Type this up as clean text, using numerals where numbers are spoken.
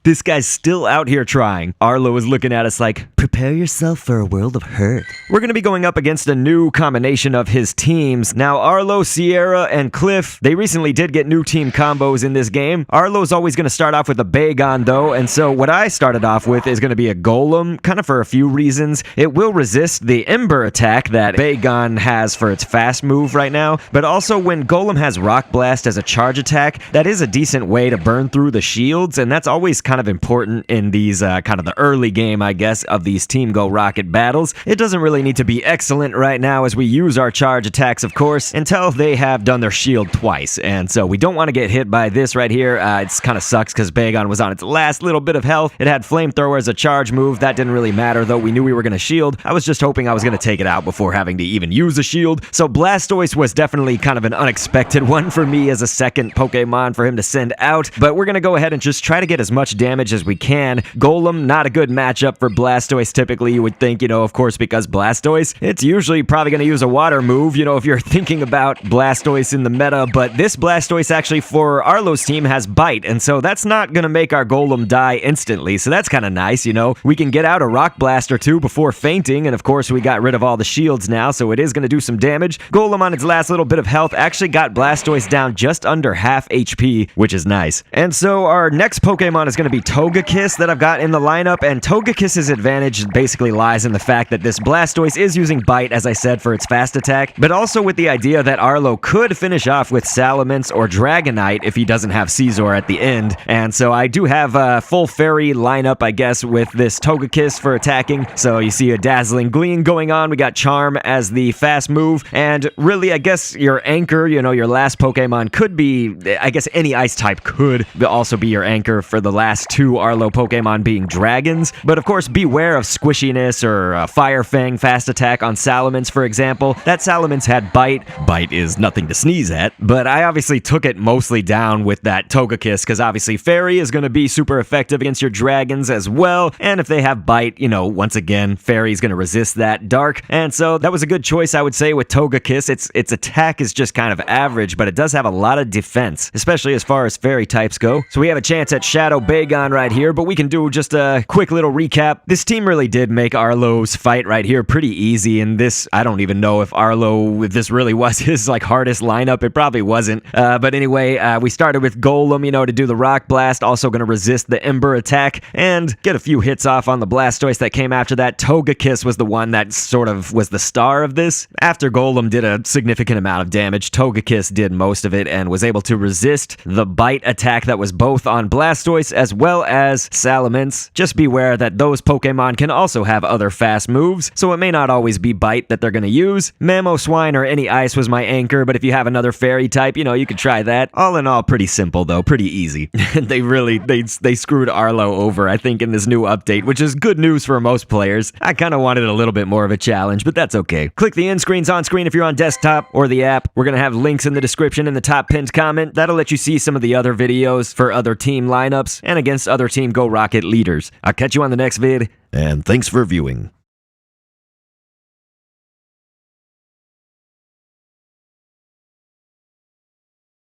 This guy's still out here trying. Arlo is looking at us like, prepare yourself for a world of hurt. We're going to be going up against a new combination of his teams. Now, Arlo, Sierra, and Cliff, they recently did get new team combos in this game. Arlo's always going to start off with a Bagon, though, and so what I started off with is going to be a Golem, kind of for a few reasons. It will resist the Ember attack that Bagon has for its fast move right now, but also when Golem has Rock Blast as a charge attack, that is a decent way to burn through the shields, and that's always kind of important in these kind of the early game, I guess, of these Team Go Rocket battles. It doesn't really need to be excellent right now as we use our charge attacks, of course, until they have done their shield twice, and so we don't want to get hit by this right here. It's kind of sucks because Bagon was on its last little bit of health. It had Flamethrower as a charge move. That didn't really matter, though. We knew we were going to shield. I was just hoping I was going to take it out before having to even use a shield. So Blastoise was definitely kind of an unexpected one for me as a second Pokemon for him to send out, but we're going to go ahead and just try to get as much damage as we can. Golem, not a good matchup for Blastoise typically, you would think, of course, because Blastoise, it's usually probably going to use a water move, if you're thinking about Blastoise in the meta, but this Blastoise actually for Arlo's team has Bite, and so that's not going to make our Golem die instantly, so that's kind of nice, We can get out a Rock Blast or two before fainting, and of course we got rid of all the shields now, so it is going to do some damage. Golem on its last little bit of health actually got Blastoise down just under half HP, which is nice. And so our next Pokemon is going to be Togekiss that I've got in the lineup, and Togekiss's advantage basically lies in the fact that this Blastoise is using Bite, as I said, for its fast attack, but also with the idea that Arlo could finish off with Salamence or Dragonite if he doesn't have Scizor at the end, and so I do have a full fairy lineup, I guess, with this Togekiss for attacking. So you see a Dazzling Gleam going on, we got Charm as the fast move, and really, I guess your anchor, your last Pokemon could be, I guess any ice type could also be your anchor for the last two Arlo Pokemon being dragons, but of course beware of squishiness or Fire Fang fast attack on Salamence, for example. That Salamence had Bite. Bite is nothing to sneeze at, but I obviously took it mostly down with that Togekiss because obviously Fairy is going to be super effective against your dragons as well, and if they have Bite, once again, Fairy's going to resist that Dark, and so that was a good choice, I would say, with Togekiss. Its attack is just kind of average, but it does have a lot of defense, especially as far as Fairy types go. So we have a chance at Shadow Bagon right here, but we can do just a quick little recap. This team really did make Arlo's fight right here pretty easy, and this, I don't even know if if this really was his hardest lineup. It probably wasn't, but anyway, we started with Golem, to do the Rock Blast, also going to resist the Ember attack, and get a few hits off on the Blastoise that came after that. Togekiss was the one that sort of was the star of this. After Golem did a significant amount of damage, Togekiss did most of it and was able to resist the Bite attack that was both on Blastoise as well as Salamence. Just beware that those Pokemon can also have other fast moves, so it may not always be Bite that they're going to use. Mamoswine or any ice was my anchor, but if you have another fairy type, you could try that. All in all, pretty simple though, pretty easy. they screwed Arlo over, I think, in this new update, which is good news for most players. I kind of wanted a little bit more of a challenge, but that's okay. Click the end screens on screen if you're on desktop or the app. We're going to have links in the description in the top pinned comment. That'll let you see some of the other videos for other team lineups and against other Team Go Rocket leaders. I'll catch you on the next vid, and thanks for viewing.